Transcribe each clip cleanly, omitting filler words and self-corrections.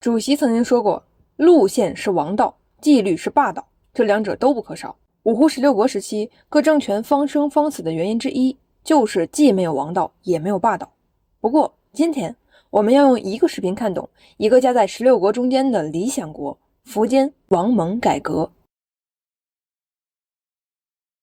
主席曾经说过，路线是王道，纪律是霸道，这两者都不可少。五胡十六国时期，各政权方生方死的原因之一，就是既没有王道，也没有霸道。不过，今天我们要用一个视频看懂一个夹在16国中间的理想国——苻坚王猛改革。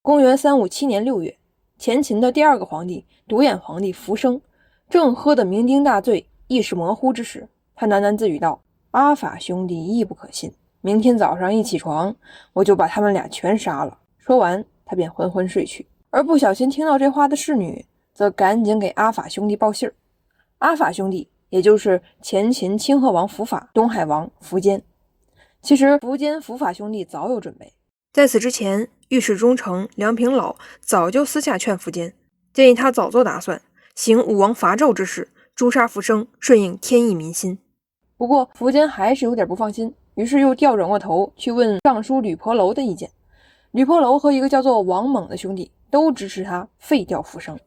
公元357年6月，前秦的第二个皇帝独眼皇帝苻生正喝得酩酊大醉，意识模糊之时，他喃喃自语道：“阿法兄弟亦不可信，明天早上一起床，我就把他们俩全杀了。”说完，他便昏昏睡去。而不小心听到这话的侍女，则赶紧给阿法兄弟报信儿。阿法兄弟也就是前秦清河王苻法、东海王苻坚。其实苻坚、苻法兄弟早有准备，在此之前，御史中丞梁平老早就私下劝苻坚，建议他早做打算，行武王伐纣之事，诛杀苻生，顺应天意民心。不过苻坚还是有点不放心，于是又调转过头去问尚书吕婆楼的意见。吕婆楼和一个叫做王猛的兄弟都支持他废掉苻生。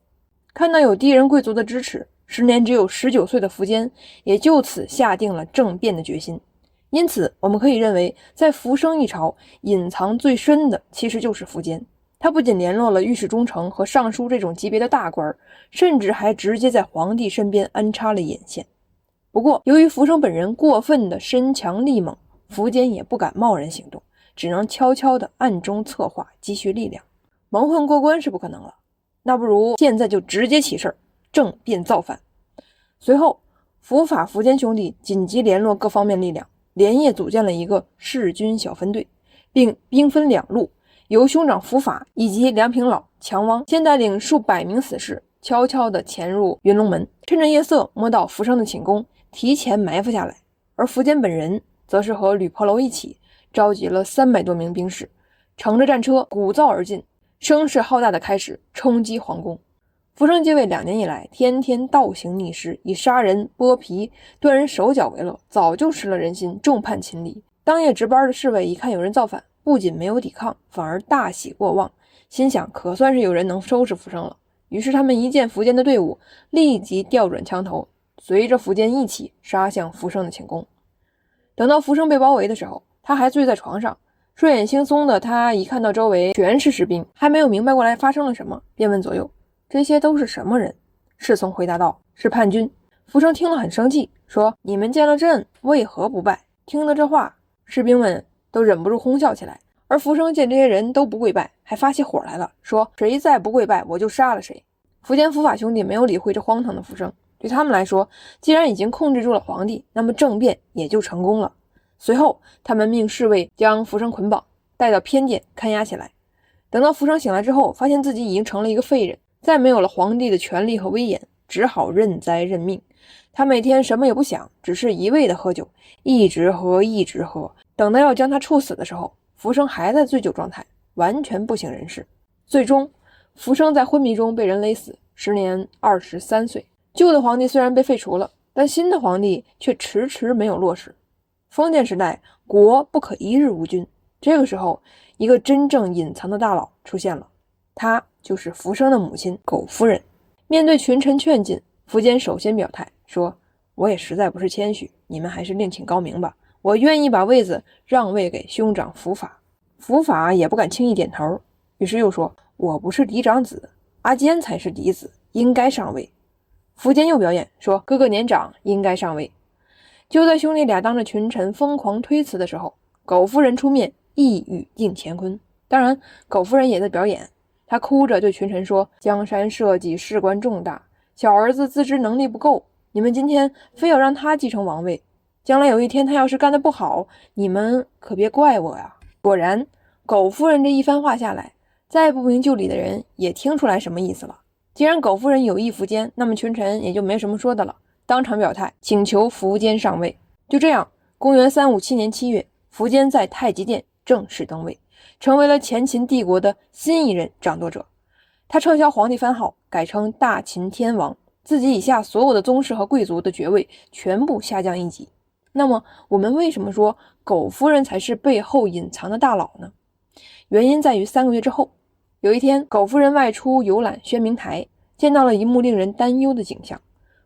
看到有低人贵族的支持，时年只有19岁的苻坚也就此下定了政变的决心。因此我们可以认为，在苻生一朝隐藏最深的其实就是苻坚。他不仅联络了御史中丞和尚书这种级别的大官，甚至还直接在皇帝身边安插了眼线。不过由于苻生本人过分的身强力猛，苻坚也不敢贸然行动，只能悄悄地暗中策划，积蓄力量。蒙混过关是不可能了，那不如现在就直接起事儿，政变造反。随后苻法、苻坚兄弟紧急联络各方面力量，连夜组建了一个弑君小分队，并兵分两路，由兄长苻法以及梁平老、强汪先带领数百名死士悄悄地潜入云龙门，趁着夜色摸到苻生的寝宫，提前埋伏下来。而苻坚本人则是和吕婆楼一起召集了300多名兵士，乘着战车鼓噪而进，声势浩大的开始冲击皇宫。苻生继位2年以来，天天倒行逆施，以杀人、剥皮、断人手脚为乐，早就失了人心，众叛亲离。当夜值班的侍卫一看有人造反，不仅没有抵抗，反而大喜过望，心想可算是有人能收拾苻生了。于是他们一见苻坚的队伍，立即调转枪头，随着苻坚一起杀向苻生的寝宫。等到苻生被包围的时候，他还醉在床上，睡眼惺忪的他一看到周围全是士兵，还没有明白过来发生了什么，便问左右：“这些都是什么人？”侍从回答道：“是叛军。”苻生听了很生气，说：“你们见了朕，为何不拜？”听了这话，士兵们都忍不住哄笑起来。而苻生见这些人都不跪拜，还发起火来了，说：“谁再不跪拜，我就杀了谁。”苻坚、苻法兄弟没有理会这荒唐的苻生，对他们来说，既然已经控制住了皇帝，那么政变也就成功了。随后他们命侍卫将苻生捆绑，带到偏殿看押起来。等到苻生醒来之后，发现自己已经成了一个废人，再没有了皇帝的权力和威严，只好认栽认命。他每天什么也不想，只是一味的喝酒，一直喝一直喝。等到要将他处死的时候，苻生还在醉酒状态，完全不省人事。最终苻生在昏迷中被人勒死，时年23岁。旧的皇帝虽然被废除了，但新的皇帝却迟迟没有落实。封建时代，国不可一日无君。这个时候，一个真正隐藏的大佬出现了，他就是苻生的母亲苟夫人。面对群臣劝进，苻坚首先表态说：“我也实在不是谦虚，你们还是另请高明吧，我愿意把位子让位给兄长苻法。”苻法也不敢轻易点头，于是又说：“我不是嫡长子，阿坚才是嫡子，应该上位。”苻坚又表演说：“哥哥年长，应该上位。”就在兄弟俩当着群臣疯狂推辞的时候，苟夫人出面一语定乾坤。当然，苟夫人也在表演，她哭着对群臣说：“江山社稷事关重大，小儿子自知能力不够，你们今天非要让他继承王位，将来有一天他要是干得不好，你们可别怪我呀。”果然，苟夫人这一番话下来，再不明就里的人也听出来什么意思了。既然苟夫人有意苻坚，那么群臣也就没什么说的了，当场表态请求苻坚上位。就这样，公元357年7月，苻坚在太极殿正式登位，成为了前秦帝国的新一任掌舵者。他撤销皇帝番号，改称大秦天王，自己以下所有的宗室和贵族的爵位全部下降一级。那么我们为什么说苟夫人才是背后隐藏的大佬呢？原因在于3个月之后，有一天苟夫人外出游览宣明台，见到了一幕令人担忧的景象。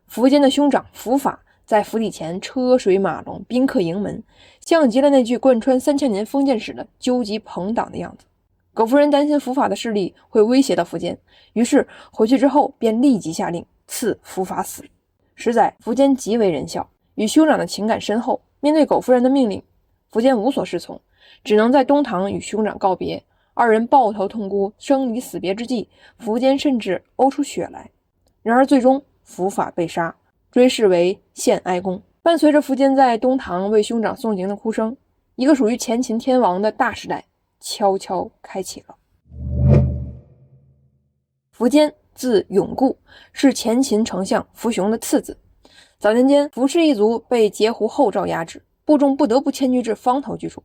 苻坚的兄长苻法在府邸前车水马龙，宾客盈门，像极了那句贯穿3000年封建史的纠集朋党的样子。苟夫人担心伏法的势力会威胁到苻坚，于是回去之后便立即下令赐伏法死。实在苻坚极为仁孝，与兄长的情感深厚，面对苟夫人的命令，苻坚无所适从，只能在东堂与兄长告别。二人抱头痛哭，生离死别之际，苻坚甚至呕出血来。然而最终伏法被杀，追谥为献哀公。伴随着苻坚在东堂为兄长送行的哭声，一个属于前秦天王的大时代悄悄开启了。苻坚字永固，是前秦丞相苻雄的次子。早年间，苻氏一族被截胡后赵压制，部众不得不迁居至方头居住，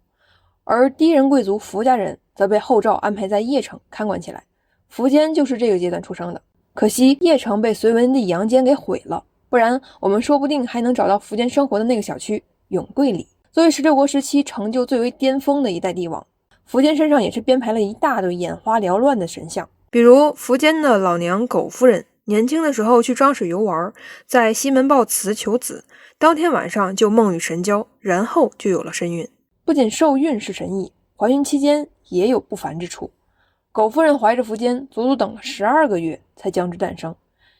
而低人贵族苻家人则被后赵安排在邺城看管起来。苻坚就是这个阶段出生的。可惜邺城被隋文帝杨坚给毁了，不然我们说不定还能找到苻坚生活的那个小区永贵里。作为16国时期成就最为巅峰的一代帝王，苻坚身上也是编排了一大堆眼花缭乱的神像。比如苻坚的老娘苟夫人，年轻的时候去漳水游玩，在西门豹祠求子，当天晚上就梦与神交，然后就有了身孕。不仅受孕是神意，怀孕期间也有不凡之处。苟夫人怀着苻坚，足足等了12个月才将之诞生。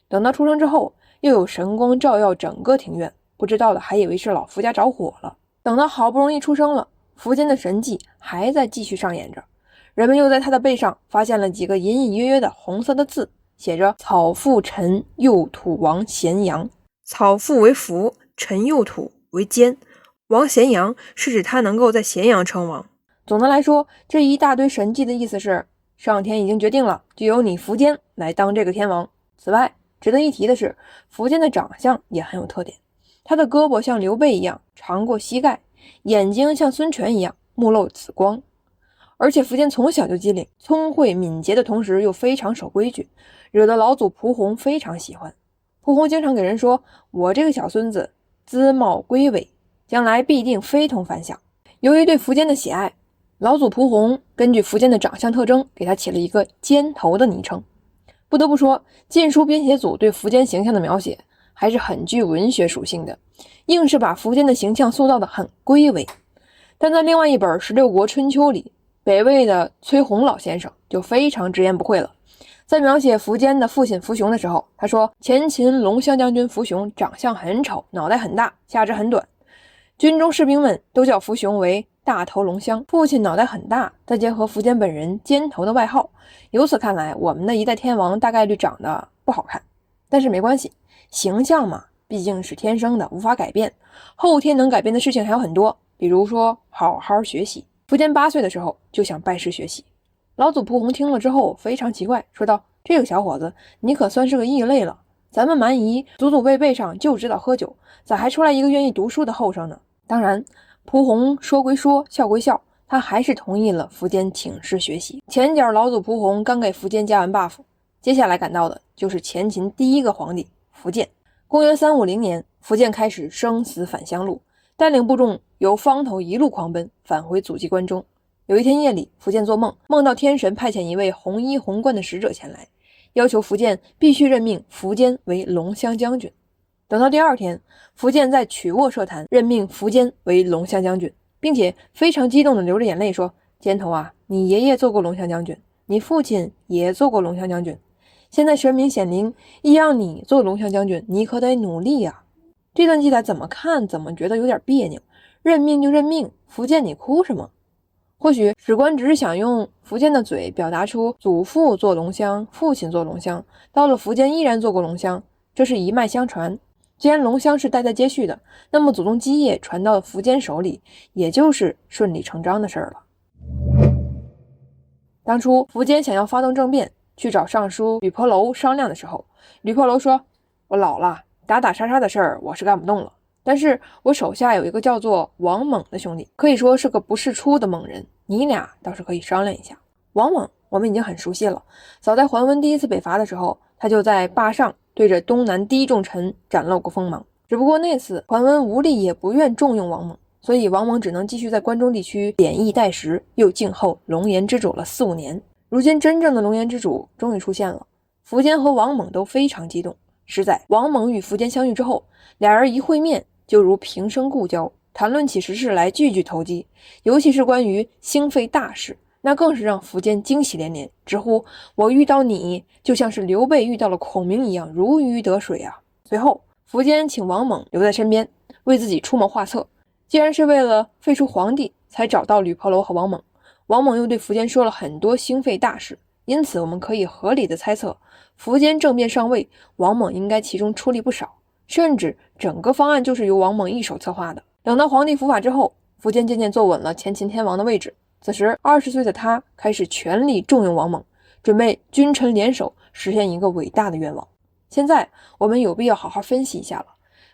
等到出生之后，又有神光照耀整个庭院，不知道的还以为是老苻家着火了。等到好不容易出生了，苻坚的神迹还在继续上演着。人们又在他的背上发现了几个隐隐约约的红色的字，写着草父陈右土王咸阳。草父为苻，陈右土为坚，王咸阳是指他能够在咸阳称王。总的来说，这一大堆神迹的意思是，上天已经决定了，就由你苻坚来当这个天王。此外，值得一提的是，苻坚的长相也很有特点，他的胳膊像刘备一样长过膝盖，眼睛像孙权一样目露紫光。而且苻坚从小就机灵，聪慧敏捷的同时又非常守规矩，惹得老祖蒲洪非常喜欢。蒲洪经常给人说，我这个小孙子姿貌龟伟，将来必定非同凡响。由于对苻坚的喜爱，老祖蒲洪根据苻坚的长相特征，给他起了一个尖头的昵称。不得不说，晋书编写组对苻坚形象的描写还是很具文学属性的，硬是把苻坚的形象塑造得很龟伟。但在另外一本《16国春秋》里，北魏的崔洪老先生就非常直言不讳了。在描写苻坚的父亲苻雄的时候，他说前秦龙骧将军苻雄长相很丑，脑袋很大，下肢很短，军中士兵们都叫苻雄为大头龙骧。父亲脑袋很大，再结合苻坚本人尖头的外号，由此看来，我们的一代天王大概率长得不好看。但是没关系，形象嘛，毕竟是天生的，无法改变。后天能改变的事情还有很多，比如说好好学习。苻坚8岁的时候就想拜师学习，老祖蒲洪听了之后非常奇怪，说道：这个小伙子你可算是个异类了，咱们蛮夷祖祖辈辈上就知道喝酒，咋还出来一个愿意读书的后生呢？当然蒲洪说归说，笑归笑，他还是同意了苻坚请师学习。前脚老祖蒲洪刚给苻坚加完 buff， 接下来赶到的就是前秦第一个皇帝苻建。公元350年，苻建开始生死返乡路，带领部众由方头一路狂奔返回祖籍关中。有一天夜里，苻建做梦，梦到天神派遣一位红衣红冠的使者前来，要求苻建必须任命苻坚为龙骧将军。等到第二天，苻建在曲沃设坛任命苻坚为龙骧将军，并且非常激动地流着眼泪说：坚头啊，你爷爷做过龙骧将军，你父亲也做过龙骧将军，现在神明显灵，一让你做龙骧将军，你可得努力啊。这段记载怎么看怎么觉得有点别扭，任命就任命，苻建你哭什么？或许史官只是想用苻建的嘴表达出祖父做龙骧，父亲做龙骧，到了苻坚依然做过龙骧，这是一脉相传。既然龙骧是代代接续的，那么祖宗基业传到了苻坚手里，也就是顺理成章的事儿了。当初苻坚想要发动政变，去找尚书吕婆楼商量的时候，吕婆楼说：我老了，打打杀杀的事儿我是干不动了，但是我手下有一个叫做王猛的兄弟，可以说是个不世出的猛人，你俩倒是可以商量一下。王猛我们已经很熟悉了，早在桓温第一次北伐的时候，他就在坝上对着东南第一重臣展露过锋芒。只不过那次桓温无力也不愿重用王猛，所以王猛只能继续在关中地区贬义代时，又静候龙颜之主了4-5年。如今真正的龙颜之主终于出现了，苻坚和王猛都非常激动。实在王猛与苻坚相遇之后，俩人一会面就如平生故交，谈论起时事来句句投机，尤其是关于兴废大事，那更是让苻坚惊喜连连，直呼我遇到你就像是刘备遇到了孔明一样，如鱼得水啊。随后苻坚请王猛留在身边，为自己出谋划策。既然是为了废除皇帝才找到吕婆楼和王猛，王猛又对苻坚说了很多兴废大事，因此我们可以合理的猜测，苻坚政变上位，王猛应该其中出力不少，甚至整个方案就是由王猛一手策划的。等到皇帝伏法之后，苻坚渐渐坐稳了前秦天王的位置，此时20岁的他开始全力重用王猛，准备君臣联手实现一个伟大的愿望。现在我们有必要好好分析一下了，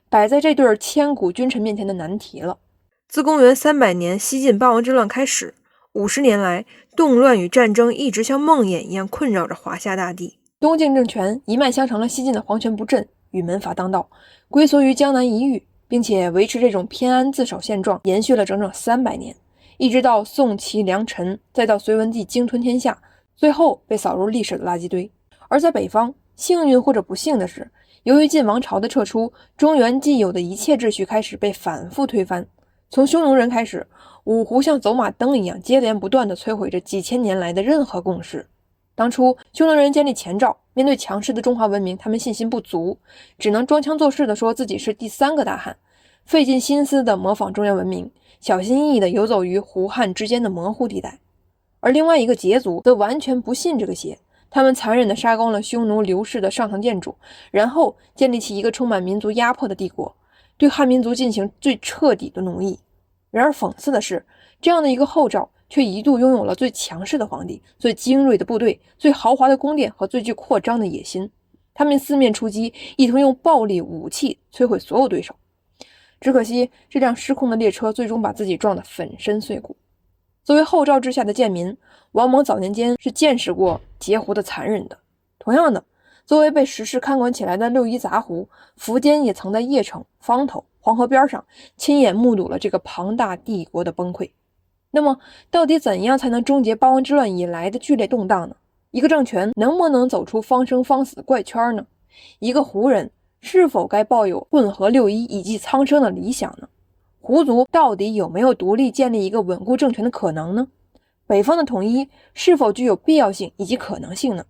摆在这对千古君臣面前的难题了。自公元300年西晋八王之乱开始，50年来，动乱与战争一直像梦魇一样困扰着华夏大地。东晋政权一脉相承了西晋的皇权不振与门阀当道，龟缩于江南一隅，并且维持这种偏安自守现状，延续了整整300年，一直到宋齐梁陈，再到隋文帝鲸吞天下，最后被扫入历史的垃圾堆。而在北方，幸运或者不幸的是，由于晋王朝的撤出，中原既有的一切秩序开始被反复推翻。从匈奴人开始，五胡像走马灯一样接连不断地摧毁着几千年来的任何共识。当初匈奴人建立前赵，面对强势的中华文明，他们信心不足，只能装腔作势地说自己是第3个大汉，费尽心思地模仿中原文明，小心翼翼地游走于胡汉之间的模糊地带。而另外一个羯族则完全不信这个邪，他们残忍地杀光了匈奴刘氏的上层建筑，然后建立起一个充满民族压迫的帝国，对汉民族进行最彻底的奴役。然而讽刺的是，这样的一个后赵却一度拥有了最强势的皇帝、最精锐的部队、最豪华的宫殿和最具扩张的野心。他们四面出击，意图用暴力武器摧毁所有对手。只可惜这辆失控的列车最终把自己撞得粉身碎骨。作为后赵之下的贱民，王猛早年间是见识过截胡的残忍的。同样的，作为被时事看管起来的六夷杂胡，苻坚也曾在邺城、方头、黄河边上亲眼目睹了这个庞大帝国的崩溃。那么到底怎样才能终结八王之乱以来的剧烈动荡呢？一个政权能不能走出方生方死的怪圈呢？一个胡人是否该抱有混合六夷以济苍生的理想呢？胡族到底有没有独立建立一个稳固政权的可能呢？北方的统一是否具有必要性以及可能性呢？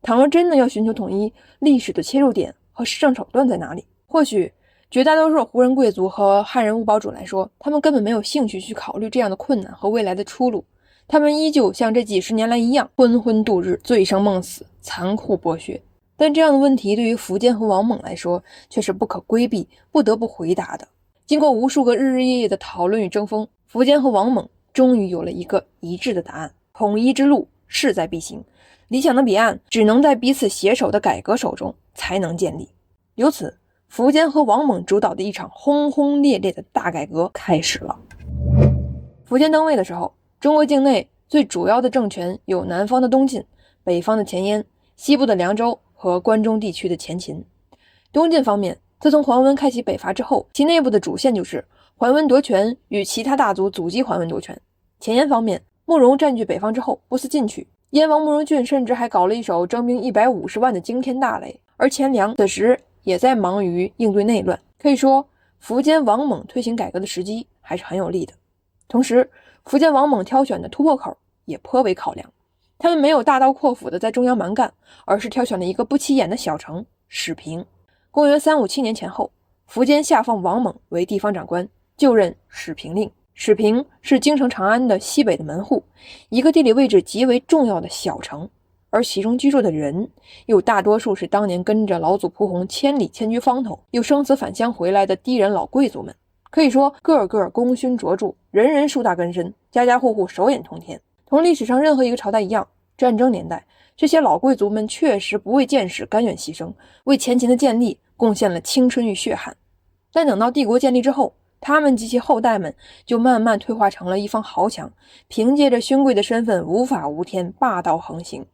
倘若真的要寻求统一，历史的切入点和施政手段在哪里？或许绝大多数胡人贵族和汉人务堡主来说，他们根本没有兴趣去考虑这样的困难和未来的出路，他们依旧像这几十年来一样昏昏度日，醉生梦死，残酷剥削。但这样的问题对于苻坚和王猛来说却是不可规避、不得不回答的。经过无数个日日夜夜的讨论与争锋，苻坚和王猛终于有了一个一致的答案：统一之路势在必行，理想的彼岸只能在彼此携手的改革手中才能建立。由此，苻坚和王猛主导的一场轰轰烈烈的大改革开始了。苻坚登位的时候，中国境内最主要的政权有南方的东晋、北方的前燕、西部的凉州和关中地区的前秦。东晋方面，自从桓温开启北伐之后，其内部的主线就是桓温夺权与其他大族阻击桓温夺权。前燕方面，慕容占据北方之后不思进取，燕王慕容俊甚至还搞了一手征兵150万的惊天大雷，而前凉此时也在忙于应对内乱。可以说，苻坚王猛推行改革的时机还是很有利的。同时，苻坚王猛挑选的突破口也颇为考量，他们没有大刀阔斧的在中央蛮干，而是挑选了一个不起眼的小城始平。公元357年前后，苻坚下放王猛为地方长官，就任始平令。始平是京城长安的西北的门户，一个地理位置极为重要的小城，而其中居住的人又大多数是当年跟着老祖蒲洪千里迁居方头，又生死返乡回来的低人老贵族们。可以说个个功勋卓著，人人树大根深，家家户户手眼通天。同历史上任何一个朝代一样，战争年代这些老贵族们确实不畏见识，甘愿牺牲，为前秦的建立贡献了青春与血汗。但等到帝国建立之后，他们及其后代们就慢慢退化成了一方豪强，凭借着勋贵的身份无法无天，霸道横行。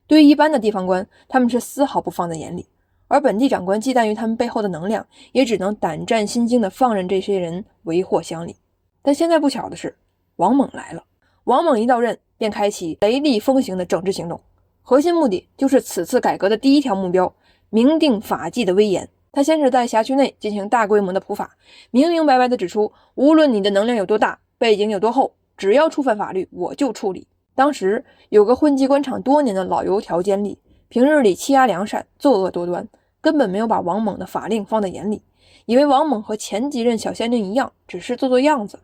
对于一般的地方官，他们是丝毫不放在眼里，而本地长官忌惮于他们背后的能量，也只能胆战心惊地放任这些人为祸乡里。但现在不巧的是，王猛来了。王猛一到任，便开启雷厉风行的整治行动，核心目的就是此次改革的第一条目标：明定法纪的威严。他先是在辖区内进行大规模的普法，明明白白地指出，无论你的能量有多大，背景有多厚，只要触犯法律，我就处理。当时有个混迹官场多年的老油条监吏，平日里欺压良善，作恶多端，根本没有把王猛的法令放在眼里，以为王猛和前几任小县令一样，只是做样子。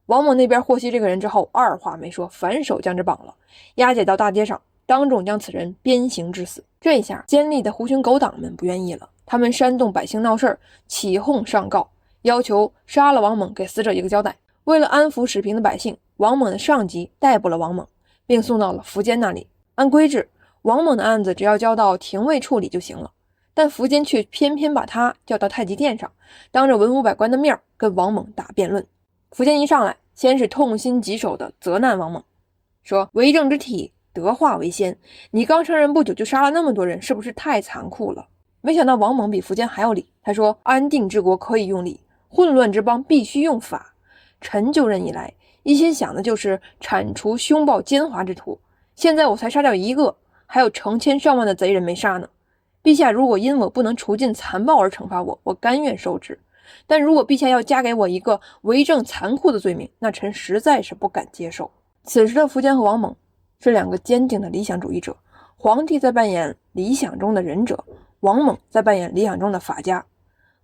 王猛那边获悉这个人之后，二话没说，反手将之绑了，押解到大街上，当众将此人鞭刑致死。这下监吏的狐群狗党们不愿意了，他们煽动百姓闹事，起哄上告，要求杀了王猛，给死者一个交代。为了安抚使平的百姓，王猛的上级逮捕了王猛，并送到了苻坚那里。按规制，王猛的案子只要交到廷尉处理就行了，但苻坚却偏偏把他叫到太极殿上，当着文武百官的面跟王猛打辩论。苻坚一上来，先是痛心疾首地责难王猛，说为政之体，德化为先，你刚上任不久就杀了那么多人，是不是太残酷了？没想到王猛比苻坚还有理，他说安定之国可以用礼，混乱之邦必须用法。臣就任以来，一心想的就是铲除凶暴奸猾之徒，现在我才杀掉一个，还有成千上万的贼人没杀呢。陛下如果因我不能除尽残暴而惩罚我，我甘愿受之，但如果陛下要加给我一个为政残酷的罪名，那臣实在是不敢接受。此时的苻坚和王猛是两个坚定的理想主义者，皇帝在扮演理想中的忍者，王猛在扮演理想中的法家，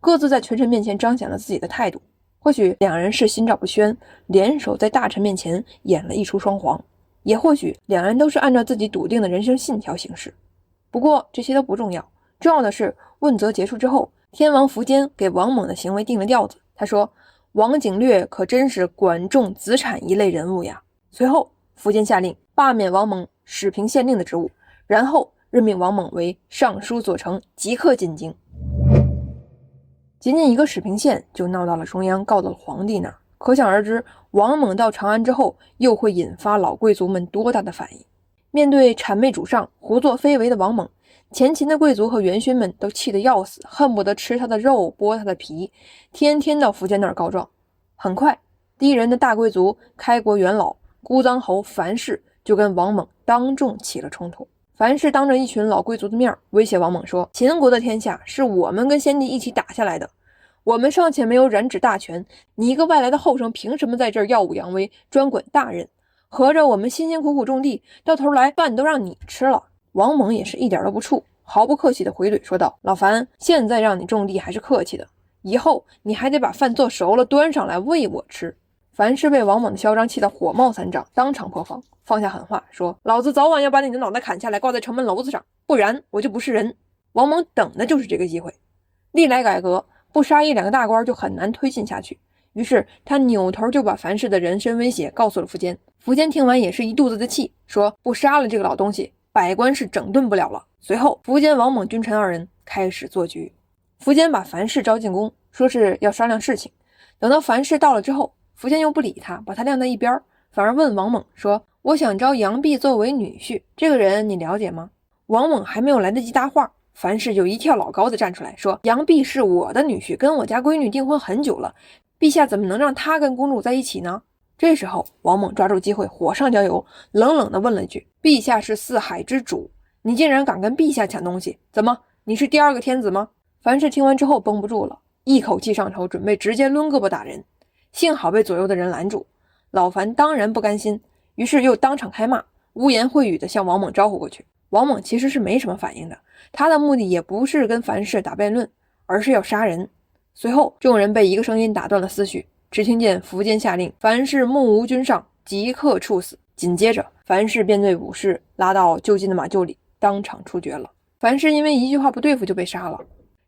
各自在群臣面前彰显了自己的态度。或许两人是心照不宣，联手在大臣面前演了一出双簧，也或许两人都是按照自己笃定的人生信条行事。不过这些都不重要，重要的是问责结束之后，天王苻坚给王猛的行为定了调子。他说王景略可真是管仲子产一类人物呀。随后苻坚下令罢免王猛始平县令的职务，然后任命王猛为尚书左丞，即刻进京。仅仅一个始平县就闹到了中央，告到了皇帝那儿，可想而知王猛到长安之后又会引发老贵族们多大的反应。面对谄媚主上胡作非为的王猛，前秦的贵族和元勋们都气得要死，恨不得吃他的肉剥他的皮，天天到苻坚那儿告状。很快第一人的大贵族开国元老姑臧侯樊氏就跟王猛当众起了冲突。樊氏当着一群老贵族的面威胁王猛说，秦国的天下是我们跟先帝一起打下来的，我们尚且没有染指大权，你一个外来的后生凭什么在这儿耀武扬威，专管大任？合着我们辛辛苦苦种地，到头来饭都让你吃了。王猛也是一点都不怵，毫不客气地回怼说道，老樊，现在让你种地还是客气的，以后你还得把饭做熟了端上来喂我吃。樊氏被王猛的嚣张气得火冒三丈，当场破防，放下狠话说，老子早晚要把你的脑袋砍下来挂在城门楼子上，不然我就不是人。王猛等的就是这个机会，历来改革不杀一两个大官就很难推进下去，于是他扭头就把樊氏的人身威胁告诉了苻坚。苻坚听完也是一肚子的气，说不杀了这个老东西，百官是整顿不了了。随后苻坚王猛君臣二人开始做局，苻坚把樊氏招进宫，说是要商量事情。等到樊氏到了之后，苻坚又不理他，把他晾在一边，反而问王猛说，我想招杨弼作为女婿，这个人你了解吗？王猛还没有来得及搭话，樊氏就一跳老高的站出来说，杨弼是我的女婿，跟我家闺女订婚很久了，陛下怎么能让他跟公主在一起呢？这时候王猛抓住机会火上浇油，冷冷地问了一句，陛下是四海之主，你竟然敢跟陛下抢东西，怎么你是第二个天子吗？樊氏听完之后绷不住了，一口气上头，准备直接抡胳膊打人，幸好被左右的人拦住。老樊当然不甘心，于是又当场开骂，污言秽语地向王猛招呼过去。王猛其实是没什么反应的，他的目的也不是跟樊氏打辩论，而是要杀人。随后众人被一个声音打断了思绪，只听见苻坚下令，樊氏目无君上，即刻处死。紧接着樊氏便被武士拉到就近的马厩里当场处决了。樊氏因为一句话不对付就被杀了，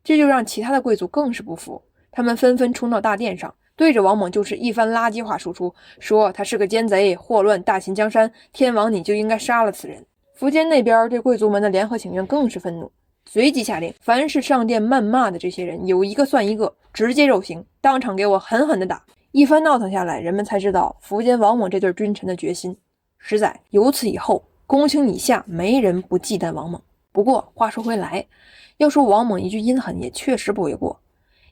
这就让其他的贵族更是不服，他们纷纷冲到大殿上，对着王猛就是一番垃圾话输出，说他是个奸贼，祸乱大秦江山，天王你就应该杀了此人。苻坚那边对贵族们的联合请愿更是愤怒，随即下令，凡是上殿谩骂的这些人有一个算一个，直接肉刑，当场给我狠狠的打。一番闹腾下来，人们才知道苻坚王猛这对君臣的决心。实在由此以后，公卿以下没人不忌惮王猛。不过话说回来，要说王猛一句阴狠也确实不为过。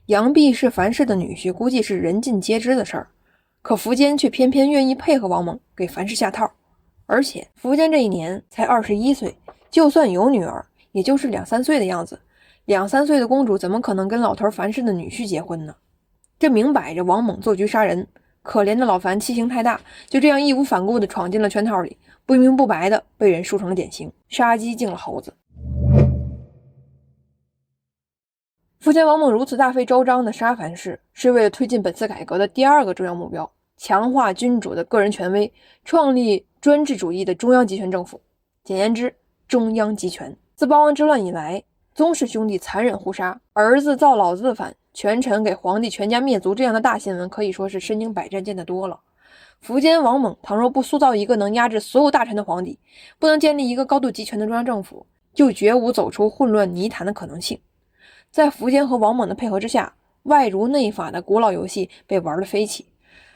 杨弼是樊氏的女婿，估计是人尽皆知的事儿，可苻坚却偏偏愿意配合王猛给樊氏下套。而且苻坚这一年才21岁，就算有女儿也就是2、3岁的样子， 2、3岁的公主怎么可能跟老头樊氏的女婿结婚呢？这明摆着王猛做局杀人。可怜的老樊气性太大，就这样义无反顾地闯进了圈套里，不明不白的被人树成了典型，杀鸡敬了猴子。苻坚王猛如此大费周章的杀樊氏，是为了推进本次改革的第2个重要目标，强化君主的个人权威，创立专制主义的中央集权政府。简言之，中央集权。自包王之乱以来，宗室兄弟残忍互杀，儿子造老子的反，权臣给皇帝全家灭族，这样的大新闻可以说是身经百战见得多了。苻坚王猛倘若不塑造一个能压制所有大臣的皇帝，不能建立一个高度集权的中央政府，就绝无走出混乱泥潭的可能性。在苻坚和王猛的配合之下，外儒内法的古老游戏被玩得飞起。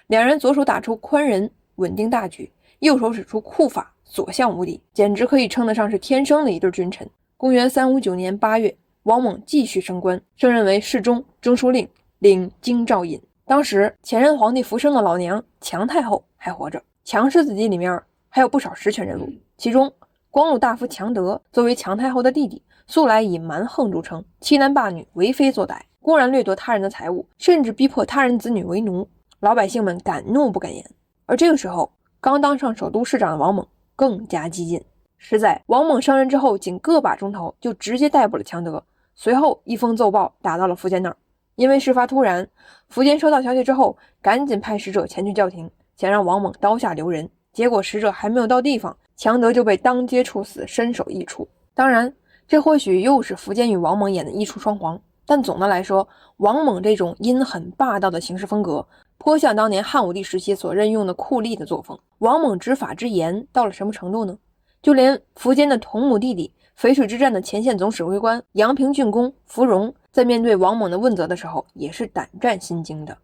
两人左手打出宽仁，稳定大局，右手使出酷法，所向无敌，简直可以称得上是天生的一对君臣。公元359年8月，王猛继续升官，升任为侍中、中书令，领京兆尹。当时前任皇帝苻生的老娘强太后还活着，强氏子弟里面还有不少实权人物，其中光禄大夫强德作为强太后的弟弟，素来以蛮横著称，欺男霸女，为非作歹，公然掠夺他人的财物，甚至逼迫他人子女为奴，老百姓们敢怒不敢言。而这个时候，刚当上首都市长的王猛更加激进。实在王猛上任之后，仅个把钟头就直接逮捕了强德，随后一封奏报打到了苻坚那儿。因为事发突然，苻坚收到消息之后，赶紧派使者前去叫停，想让王猛刀下留人。结果使者还没有到地方，强德就被当街处死，身首异处。当然，这或许又是苻坚与王猛演的一出双簧，但总的来说，王猛这种阴狠霸道的行事风格，颇像当年汉武帝时期所任用的酷吏的作风。王猛执法之严到了什么程度呢？就连苻坚的同母弟弟，淝水之战的前线总指挥官阳平郡公芙蓉，在面对王猛的问责的时候，也是胆战心惊的。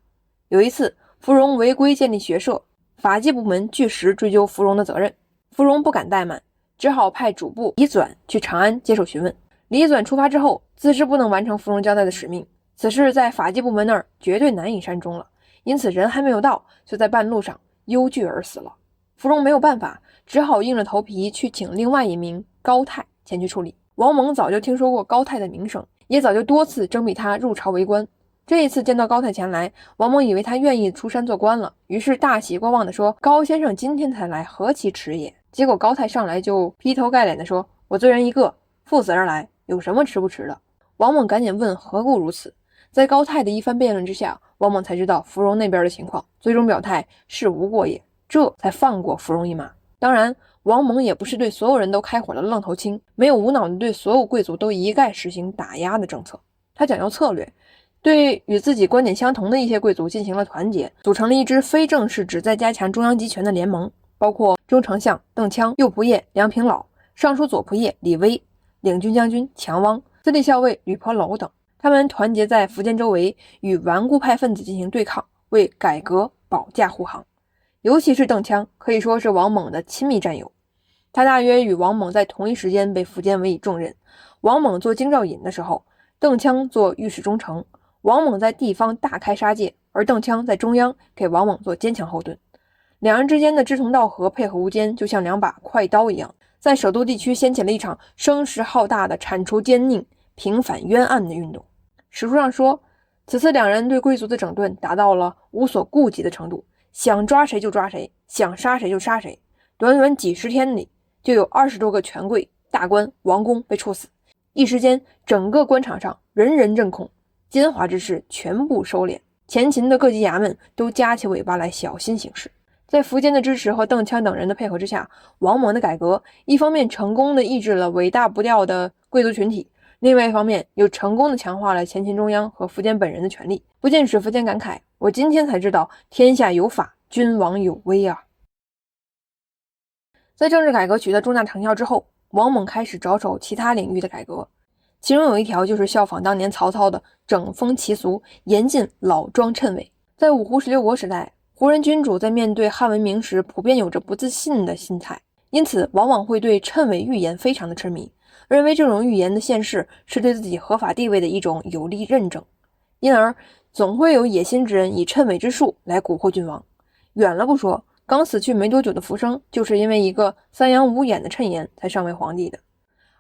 有一次，芙蓉违规建立学社，法纪部门据实追究芙蓉的责任，芙蓉不敢怠慢，只好派主簿李纂去长安接受询问。李纂出发之后，自知不能完成芙蓉交代的使命，此事在法纪部门那儿绝对难以善终了，因此人还没有到，就在半路上忧惧而死了。芙蓉没有办法，只好硬着头皮去请另外一名高泰前去处理。王猛早就听说过高泰的名声，也早就多次征辟他入朝为官。这一次见到高泰前来，王猛以为他愿意出山做官了，于是大喜过望地说：“高先生今天才来，何其迟也。”结果高泰上来就劈头盖脸地说：“我罪人一个，赴死而来，有什么迟不迟的？”王猛赶紧问何故如此。在高泰的一番辩论之下，王猛才知道芙蓉那边的情况，最终表态事无过也，这才放过芙蓉一马。当然，王猛也不是对所有人都开火的愣头青，没有无脑的对所有贵族都一概实行打压的政策。他讲究策略，对与自己观点相同的一些贵族进行了团结，组成了一支非正式旨在加强中央集权的联盟，包括中丞相邓羌、右仆射梁平老、尚书左仆射李威、领军将军强汪、司隶校尉吕婆楼等。他们团结在苻坚周围，与顽固派分子进行对抗，为改革保驾护航。尤其是邓羌，可以说是王猛的亲密战友。他大约与王猛在同一时间被苻坚委以重任。王猛做京兆尹的时候，邓羌做御史中丞。王猛在地方大开杀戒，而邓羌在中央给王猛做坚强后盾。两人之间的志同道合，配合无间，就像两把快刀一样，在首都地区掀起了一场声势浩大的铲除奸佞、平反冤案的运动。史书上说，此次两人对贵族的整顿达到了无所顾忌的程度，想抓谁就抓谁，想杀谁就杀谁。短短几十天里，就有20多个权贵、大官、王公被处死。一时间，整个官场上人人震恐，奸猾之事全部收敛，前秦的各级衙门都夹起尾巴来小心行事。在苻坚的支持和邓羌等人的配合之下，王猛的改革一方面成功的抑制了尾大不掉的贵族群体，另外一方面又成功的强化了前秦中央和苻坚本人的权力，不禁使苻坚感慨：我今天才知道天下有法，君王有威啊！在政治改革取得重大成效之后，王猛开始着手其他领域的改革，其中有一条就是效仿当年曹操的整风奇俗，严禁老庄谶伪。在五胡16国时代，胡人君主在面对汉文明时普遍有着不自信的心态，因此往往会对谶伪预言非常的痴迷，认为这种预言的现世是对自己合法地位的一种有力认证，因而总会有野心之人以谶伪之术来蛊惑君王。远了不说，刚死去没多久的苻生就是因为一个3阳5眼的谶言才上为皇帝的。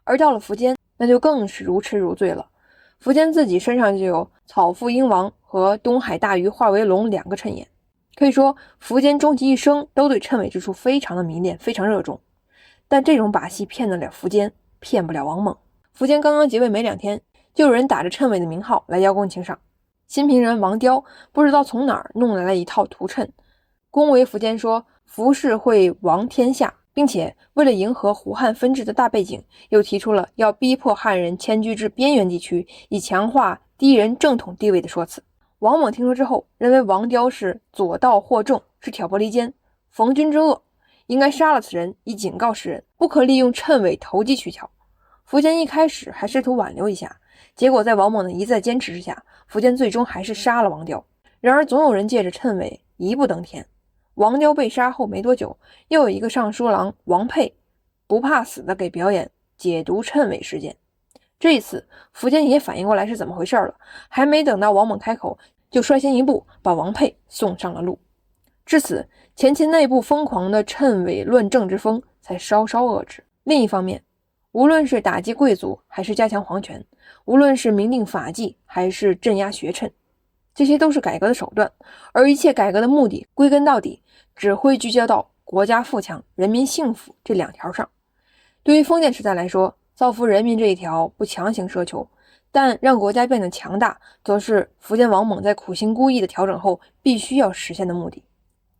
而到了苻坚，那就更是如痴如醉了。苻坚自己身上就有草腹鹰王和东海大鱼化为龙2个谶言，可以说苻坚终其一生都对谶纬之术非常的迷恋，非常热衷。但这种把戏骗得了苻坚，骗不了王猛。苻坚刚刚即位没2天，就有人打着谶纬的名号来邀功请赏。新平人王雕不知道从哪儿弄来了一套图谶，恭维苻坚说苻氏会王天下，并且为了迎合胡汉分治的大背景，又提出了要逼迫汉人迁居至边缘地区，以强化低人正统地位的说辞。王猛听说之后，认为王雕是左道惑众，是挑拨离间，逢君之恶，应该杀了此人，以警告世人，不可利用谶纬投机取巧。苻坚一开始还试图挽留一下，结果在王猛的一再坚持之下，苻坚最终还是杀了王雕。然而总有人借着谶纬一步登天。王雕被杀后没多久，又有一个尚书郎王佩不怕死的给表演解读谶纬事件。这一次苻坚也反应过来是怎么回事了，还没等到王猛开口，就率先一步把王佩送上了路。至此，前秦内部疯狂的谶纬论政之风才稍稍遏制。另一方面，无论是打击贵族还是加强皇权，无论是明定法纪还是镇压学谶，这些都是改革的手段，而一切改革的目的归根到底只会聚焦到国家富强、人民幸福这2条上。对于封建时代来说，造福人民这一条不强行奢求，但让国家变得强大，则是苻坚王猛在苦心孤诣的调整后必须要实现的目的。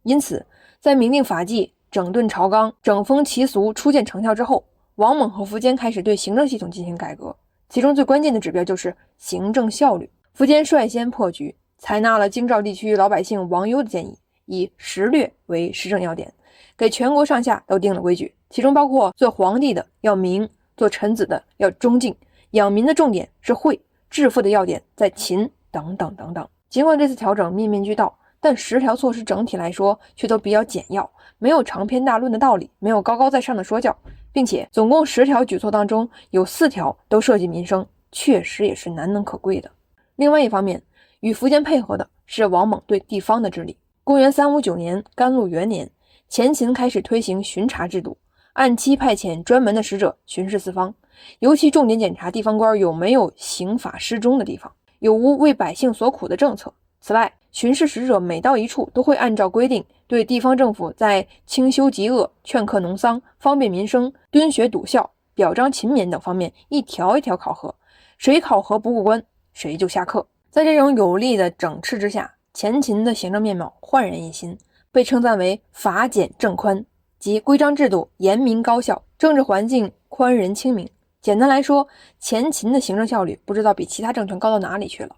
因此，在明定法纪、整顿朝纲、整风习俗初见成效之后，王猛和苻坚开始对行政系统进行改革，其中最关键的指标就是行政效率。苻坚率先破局，采纳了京兆地区老百姓王优的建议，以实略为施政要点，给全国上下都定了规矩，其中包括做皇帝的要明，做臣子的要忠敬，养民的重点是惠，致富的要点在勤，等等等等。尽管这次调整面面俱到，但10条措施整体来说却都比较简要，没有长篇大论的道理，没有高高在上的说教，并且总共10条举措当中有4条都涉及民生，确实也是难能可贵的。另外一方面，与苻坚配合的是王猛对地方的治理。公元359年甘露元年，前秦开始推行巡查制度，按期派遣专门的使者巡视四方，尤其重点检查地方官有没有刑法失忠的地方，有无为百姓所苦的政策。此外，巡视使者每到一处都会按照规定对地方政府在清修疾恶、劝课农桑、方便民生、敦学笃孝、表彰勤勉等方面一条一条考核，谁考核不过关，谁就下课。在这种有力的整治之下，前秦的行政面貌焕然一新，被称赞为法简政宽，即规章制度严明高效，政治环境宽仁清明。简单来说，前秦的行政效率不知道比其他政权高到哪里去了。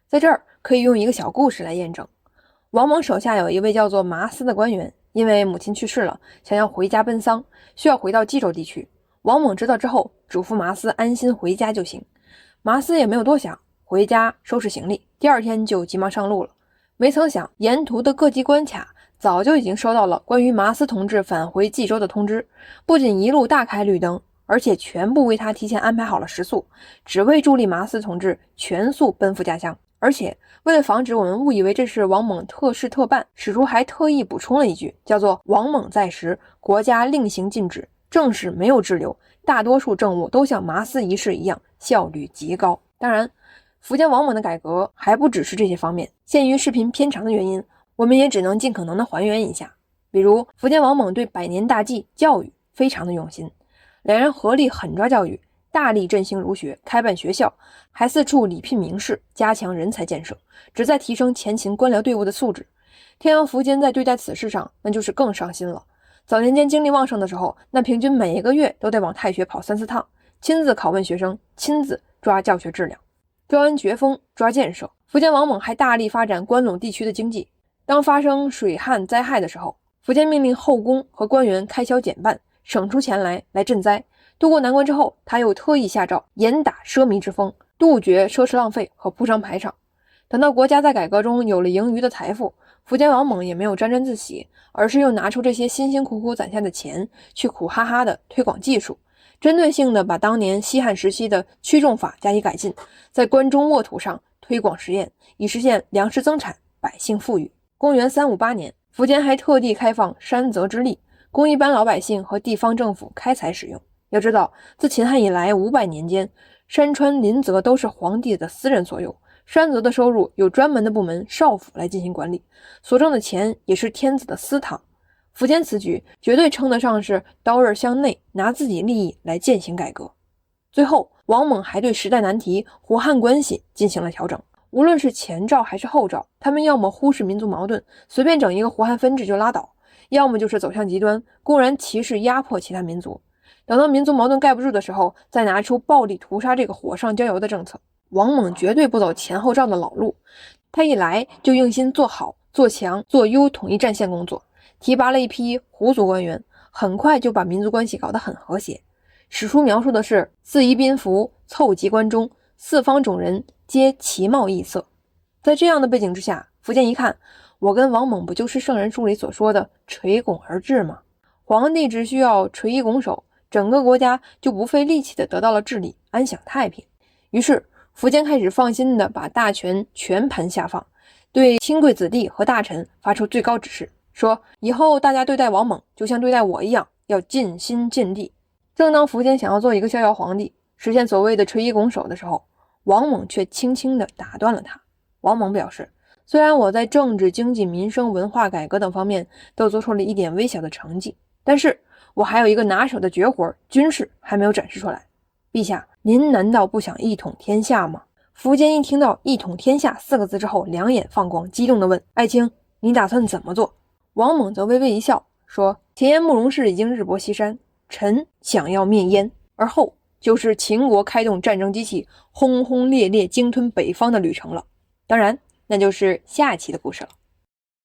在这儿可以用一个小故事来验证。王猛手下有一位叫做麻斯的官员，因为母亲去世了，想要回家奔丧，需要回到冀州地区。王猛知道之后，嘱咐麻斯安心回家就行。麻斯也没有多想，回家收拾行李，第2天就急忙上路了。没曾想，沿途的各级关卡早就已经收到了关于麻斯同志返回冀州的通知，不仅一路大开绿灯，而且全部为他提前安排好了食宿，只为助力麻斯同志全速奔赴家乡。而且为了防止我们误以为这是王猛特事特办，史书还特意补充了一句，叫做王猛在时，国家令行禁止，政事没有滞留，大多数政务都像麻斯一事一样，效率极高。当然，苻坚王猛的改革还不只是这些方面，限于视频偏长的原因，我们也只能尽可能的还原一下。比如苻坚王猛对百年大计教育非常的用心，两人合力狠抓教育，大力振兴儒学，开办学校，还四处礼聘名士，加强人才建设，旨在提升前秦官僚队伍的素质。天阳苻坚在对待此事上那就是更上心了。早年间精力旺盛的时候，那平均每个月都得往太学跑3、4趟，亲自拷问学生，亲自抓教学质量，专安绝风，抓建设。苻坚王猛还大力发展关陇地区的经济。当发生水旱灾害的时候，苻坚命令后宫和官员开销减半，省出钱来赈灾。渡过难关之后，他又特意下诏严打奢靡之风，杜绝奢侈浪费和铺张排场。等到国家在改革中有了盈余的财富，苻坚王猛也没有沾沾自喜，而是又拿出这些辛辛苦苦攒下的钱，去苦哈哈的推广技术，针对性的把当年西汉时期的驱重法加以改进，在关中沃土上推广实验，以实现粮食增产，百姓富裕。公元358年，苻坚还特地开放山泽之力，供一般老百姓和地方政府开采使用。要知道，自秦汉以来500年间，山川林泽都是皇帝的私人所有，山泽的收入有专门的部门少府来进行管理，所挣的钱也是天子的私堂。苻坚此举绝对称得上是刀刃向内，拿自己利益来践行改革。最后，王猛还对时代难题胡汉关系进行了调整。无论是前赵还是后赵，他们要么忽视民族矛盾，随便整一个胡汉分治就拉倒，要么就是走向极端，公然歧视压迫其他民族。等到民族矛盾盖不住的时候，再拿出暴力屠杀这个火上浇油的政策。王猛绝对不走前后赵的老路，他一来就用心做好、做强、做优统一战线工作，提拔了一批胡族官员，很快就把民族关系搞得很和谐。史书描述的是四夷宾服，凑集关中，四方种人皆其貌异色。在这样的背景之下，苻坚一看，我跟王猛不就是圣人书里所说的垂拱而治吗？皇帝只需要垂衣拱手，整个国家就不费力气的得到了治理，安享太平。于是苻坚开始放心的把大权全盘下放，对亲贵子弟和大臣发出最高指示，说以后大家对待王猛就像对待我一样，要尽心尽力。正当苻坚想要做一个逍遥皇帝，实现所谓的垂衣拱手的时候，王猛却轻轻地打断了他。王猛表示，虽然我在政治、经济、民生、文化改革等方面都做出了一点微小的成绩，但是我还有一个拿手的绝活，军事还没有展示出来。陛下，您难道不想一统天下吗？苻坚一听到一统天下4个字之后，两眼放光，激动地问，爱卿，你打算怎么做？王猛则微微一笑，说，前燕慕容氏已经日薄西山，臣想要灭燕，而后就是秦国开动战争机器，轰轰烈烈鲸吞北方的旅程了。当然，那就是下期的故事了。